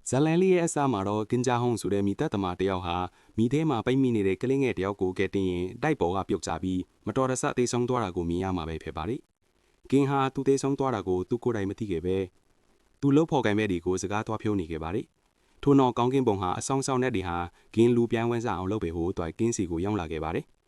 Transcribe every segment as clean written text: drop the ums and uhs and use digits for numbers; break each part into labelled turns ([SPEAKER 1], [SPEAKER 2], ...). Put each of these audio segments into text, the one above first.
[SPEAKER 1] ဇလန်လေးရဲ့အစမှာတော့ကင်ဂျာဟုံဆိုတဲ့မိသက်သမားတယောက်ဟာမိထဲမှာပိတ်မိနေတဲ့ကလေးငယ်တယောက်ကိုကယ်တင်ရင်တိုက်ပေါ်ကပြုတ်ကျပြီးမတော်တဆသေဆုံးသွားတာကိုမြင်ရမှာပဲဖြစ်ပါတယ်။ကင်ဟာသူသေဆုံးသွားတာကိုသူကိုယ်တိုင်မသိခဲ့ပဲသူလှုပ်ဖော်ကိုင်မဲ့တွေကိုစကားသွားဖြိုးနေခဲ့ပါတယ်။ထို့နောက်ကောင်းကင်ဘုံဟာအဆောင်ဆောင်နဲ့တွေဟာကင်လူပြန်ဝန်းစားအောင်လုပ်ပေဟိုတွိုက်ကင်းစီကိုရောက်လာခဲ့ပါတယ်။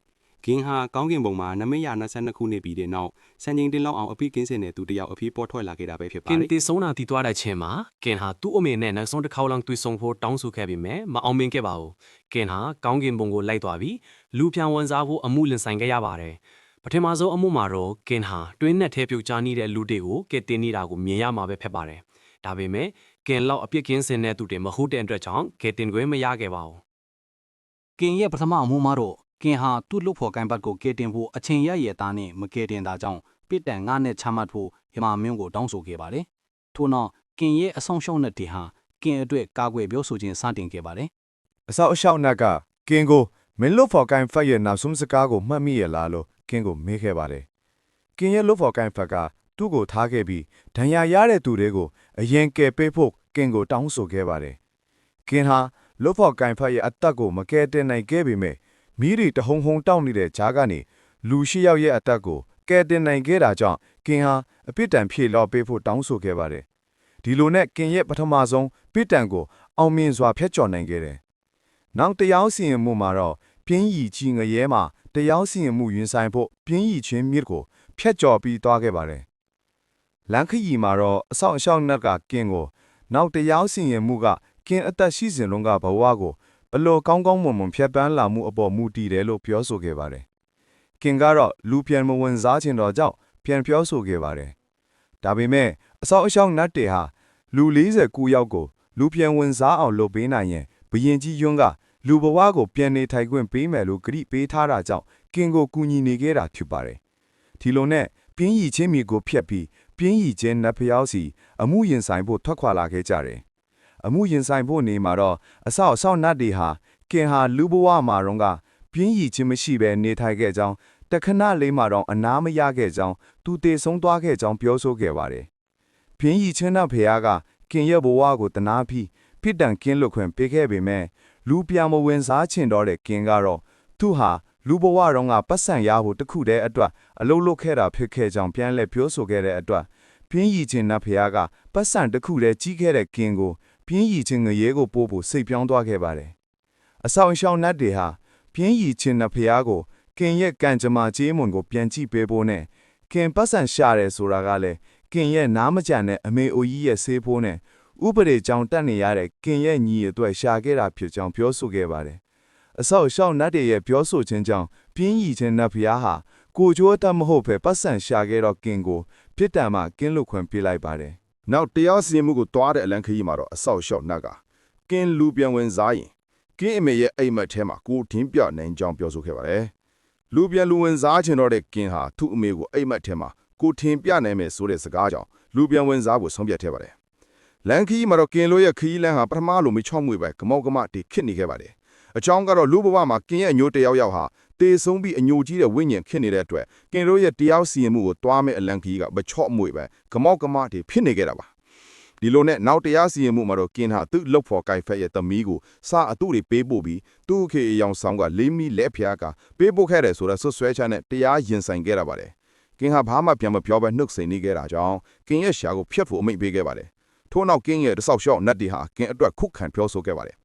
[SPEAKER 1] ကင်ဟာကောင်းကင်ဘုံမှာနမိတ်ရ22ခုနှစ်ပြီးတဲ့နောက်စံချိန်တင်လောက်အောင်အဖိကင်းစင်တဲ့သူတယောက်အဖိပေါ်ထွက်လာခဲ့တာပဲဖြစ်ပါတ
[SPEAKER 2] ကင်
[SPEAKER 1] ယ်
[SPEAKER 2] တေဆုံးတာတီသွားတဲ့ချင်းမှာကင်ဟာသူ့အမေနဲ့နောက်ဆုံးတစ်ခေါက်လောက်တွေ့ဆုံဖို့တောင်းဆိုခဲ့ပြီးမြဲမအောင်မြင်ခဲ့ပါဘူးကင်ဟာကောင်းကင်ဘုံကိုလိုက်သွားပြီးလူပြန်ဝန်စားဖို့အမှုလင်ဆိုင်ခဲ့ရပါတယ်ပထမဆုံးအမှုမှာတော့ကင်ဟာတွင်းနဲ့ထဲပြုတ်ချနေတဲ့လူတွေကိုကယ်တင်နေတာကိုမြင်ရမှာပဲဖြစ်ပါတယ်ဒါပေမဲ့ကင်လောက်အပြစ်ကင်းစင်တဲ့သူတွေမဟုတ်တဲ့အတွက်ကြောင့်ကယ်တင်ခွင့်မရခဲ့ပါဘူး
[SPEAKER 3] ကင်ရဲ့ပထမအမှုမှာတော့ကင်ဟာသူ့လုတ်ဖော်ကိုင်ဘတ်ကိုကယ်တင်ဖို့အချိန်ရရဲ့သားနဲ့မကယ်တင်တာကြောင့်ပစ်တန်ငါနဲ့ချမှတ်ဖို့ယမမင်းကိုတောင်းဆိုခဲ့ပါတယ်။ထို့နောက်ကင်ရဲ့အဆောင်ရှောက်နဲ့တီဟာကင်အတွက်ကာကွယ်ပြောဆိုခြင်းစတင်ခဲ့ပါတယ်
[SPEAKER 4] အဆောက်အရှောက်နက်ကကင်းကိုမင်းလို့ဖော်ကိုင်ဖတ်ရဲ့နောက်ဆုံးစကားကိုမှတ်မိရလားလို့ကင်းကိုမေးခဲ့ပါတယ်။ကင်းရဲ့လို့ဖော်ကိုင်ဖတ်ကသူ့ကိုထားခဲ့ပြီးဒဏ်ရာရတဲ့သူတွေကိုအရင်ကယ်ပေးဖို့ကင်းကိုတောင်းဆိုခဲ့ပါတယ်။ကင်းဟာလို့ဖော်ကိုင်ဖတ်ရဲ့အသက်ကိုမကယ်တင်နိုင်ခဲ့ပေမဲ့မိရီတဟုံဟုံတောက်နေတဲ့ဂျားကနေလူရှိယောက်ရဲ့အသက်ကိုကယ်တင်နိုင်ခဲ့တာကြောင့်ကင်းဟာအပြစ်ဒဏ်ဖြေလောပေးဖို့တောင်းဆိုခဲ့ပါတယ်။ဒီလိုနဲ့ကင်းရဲ့ပထမဆုံးပြစ်ဒဏ်ကိုအောင်မြင်စွာဖျက်ကျော်နိုင်ခဲ့တယ်။နောက်တရားစီရင်မှုမှာတော့ပြင်းရီကြီးငရဲမှာတရားစီရင်မှုရင်ဆိုင်ဖို့ပြင်းရီချင်းမြစ်ကိုဖျက်ကျော်ပြီးသွားခဲ့ပါတယ်။လန်ခရီမှာတော့အဆောက်အရှောက်နက်ကကင်းကိုနောက်တရားစီရင်မှုကကင်းအသက်ရှိစဉ်လုံးကဘဝကိုဘလို့ကောင်းကောင်းမွန်မွန်ဖျက်ပန်းလာမှုအပေါ်မူတည်တယ်လို့ပြောဆိုခဲ့ပါတယ်။ကင်ကတော့လူပြန်မဝင်စားခြင်းတော့ကြောင့်ပြန်ပြောဆိုခဲ့ပါတယ်။ဒါပေမဲ့အဆောက်အရှောက်နတ်တွေဟာလူ49ယောက်ကိုလူပြန်ဝင်စားအောင်လုပ်ပေးနိုင်ရင်ဘရင်ကြီးယွန်းကလူဘဝကိုပြန်နေထိုင်ခွင့်ပေးမယ်လို့ကတိပေးထားတာကြောင့်ကင်ကိုကူညီနေခဲ့တာဖြစ်ပါတယ်။ဒီလိုနဲ့ပြင်းရီချင်းမြေကိုဖျက်ပြီးပြင်းရီချင်းနတ်ဖျောက်စီအမှုရင်ဆိုင်ဖို့ထွက်ခွာလာခဲ့ကြတယ်။အမှုရင်ဆိုင်ဖို့နေမှာတော့အဆောက်အရှောက်နတ်တွေဟာကင်ဟာလူဘဝမှာတော့ကပြင်းရီချင်းမရှိဘဲနေထိုင်ခဲ့ကြောင်းတခဏလေးမှာတော့အနာမရခဲ့ကြောင်းသူတေဆုံးသွားခဲ့ကြောင်းပြောဆိုခဲ့ပါတယ်။ပြင်းရီချင်းနတ်ဖျားကကင်ရဲ့ဘဝကိုတနာပြီးပြစ်ဒဏ်ကင်းလွတ်ခွင့်ပေးခဲ့ပေမဲ့လူပြန်မဝင်စားချင်တော့တဲ့ကင်ကတော့သူဟာလူဘဝတော့ကပတ်စံရဖို့တခုတည်းအတွက်အလုပ်လုပ်ခဲ့တာဖြစ်ခဲ့ကြောင်းပြန်လဲပြောဆိုခဲ့တဲ့အတွက်ပြင်းရီချင်းနတ်ဖျားကပတ်စံတခုတည်းကြီးခဲ့တဲ့ကင်ကိုပြင်းရီချင်းငရဲကိုပို့ဖို့စိတ်ပြောင်းသွားခဲ့ပါတယ်။အဆောင်ရှောင်းနတ်တွေဟာပြင်းရီချင်းနတ်ဖျားကိုကင်ရဲ့ကံကြမ္မာကြေးမွန်ကိုပြန်ကြည့်ပေးဖို့နဲ့ကင်ပတ်စံရှာတယ်ဆိုတာကလည်းကင်ရဲ့နားမကြံတဲ့အမေအိုကြီးရဲ့ဆေးဖိုးနဲ့ဥပဒေကြောင့်တက်နေရတဲ့ကင်ရဲ့ညီအတွက်ရှာခဲ့တာဖြစ်ကြောင်းပြောဆိုခဲ့ပါတယ်။အဆောက်အရှောက်နတ်တွေရဲ့ပြောဆိုခြင်းကြောင့်ပြင်းရီချင်းနတ်ဖျားဟာကိုကျိုးအတတ်မဟုတ်ပဲပတ်စံရှာခဲ့တော့ကင်ကိုပြစ်ဒဏ်မှကင်းလွတ်ခွင့်ပေးလိုက်ပါတယ်။
[SPEAKER 5] နောက်တရားစီရင်မှုကိုတွားတဲ့အလံခရီးမှာတော့အဆောက်အရှောက်နတ်ကကင်းလူပြန်ဝင်စားရင်ကင်းအမေရဲ့အိမ်မက်ထဲမှာကိုထင်းပြနိုင်ကြောင်းပြောဆိုခဲ့ပါတယ်။လူပြန်လူဝင်စားချင်တော့တဲ့ကင်းဟာသူ့အမေကိုအိမ်မက်ထဲမှာကိုထင်းပြနိုင်မယ်ဆိုတဲ့စကားကြောင့်လူပြန်ဝင်စားဖို့ဆုံးဖြတ်ခဲ့ပါတယ်။လန်ခီမှာတော့ကင်းလိုရဲ့ခရီးလမ်းဟာပထမလိုမချော့မွေပဲကမောက်ကမတီခစ်နေခဲ့ပါတယ်။အကြောင်းကတော့လူဘဝမှာကင်းရဲ့အညိုတယောက်ဟာတေဆုံးပြီးအညိုကြီးတဲ့ဝိညာဉ်ခစ်နေတဲ့အတွက်ကင်တို့ရဲ့တရားစီရင်မှုကိုတွားမဲ့အလံခီကမချော့မွေပဲကမောက်ကမတီဖြစ်နေခဲ့တာပါ။ဒီလိုနဲ့နောက်တရားစီရင်မှုမှာတော့ကင်ဟာသူ့လှုပ်ဖော်ကိုင်ဖက်ရဲ့သမီးကိုစာအတုတွေပေးပို့ပြီးသူ့ခေအယောင်ဆောင်ကလေးမီလက်ဖျားကပေးပို့ခဲ့တယ်ဆိုတော့ဆွဆွဲချနဲ့တရားရင်ဆိုင်ခဲ့တာပါတယ်။ကင်ဟာဘာမှပြန်မပြောဘဲနှုတ်ဆက်နေခဲ့တာကြောင့်ကင်ရဲ့ရှာကိုဖျက်ဖို့အမိန့်ပေးခဲ့ပါတယ်။ထို့နောက်ကင်းရဲ့တဆောက်ရှောက်နတ်တီဟာကင်းအတွက်ခုခံပြောဆိုခဲ့ပါတယ်။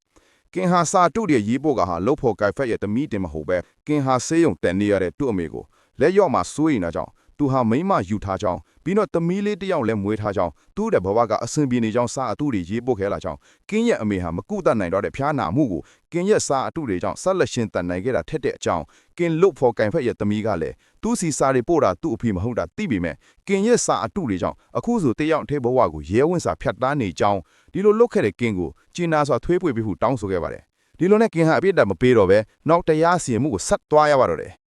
[SPEAKER 5] ကင်းဟာစာတုရဲ့ရေးဖို့ကဟာလှုပ်ဖို့ကိုင်ဖက်ရဲ့တမိတင်မဟုတ်ပဲကင်းဟာဆေးရုံတန်နေရတဲ့သူ့အမေကိုလက်ရော့မှာစိုးရိမ်တာကြောင့်သူဟာမိမယူထားကြောင်းပြီးတော့တမီးလေးတစ်ယောက်လည်းမွေးထားကြောင်းသူ့တဲ့ဘဝကအဆင်ပြေနေကြောင်းစာအတုတွေရေးပို့ခဲ့လာကြောင်းကင်းရဲ့အမေဟာမကုသနိုင်တော့တဲ့ဖျားနာမှုကိုကင်းရဲ့စာအတုတွေကြောင့်ဆက်လက်ရှင်တန်နိုင်ခဲ့တာထက်တဲ့အကြောင်းကင်းလှုပ်ဖို့ကိုင်ဖက်ရဲ့တမီးကလည်းသူ့စီစာတွေပို့တာသူ့အဖေမဟုတ်တာသိပေမဲ့ကင်းရဲ့စာအတုတွေကြောင့်အခုဆိုတယောက်ထဲဘဝကိုရဲဝင့်စာဖြတ်သားနေကြောင်းဒီလိုလုပ်ခဲ့တဲ့ကင်းကိုကျင်းနာစွာထွေးပွေပြီးဟုတောင်းဆိုခဲ့ပါတယ်ဒီလိုနဲ့ကင်းဟာအပြစ်ဒဏ်မပေးတော့ပဲနောက်တရားစီရင်မှုကိုဆက်သွားရပါတော့တယ်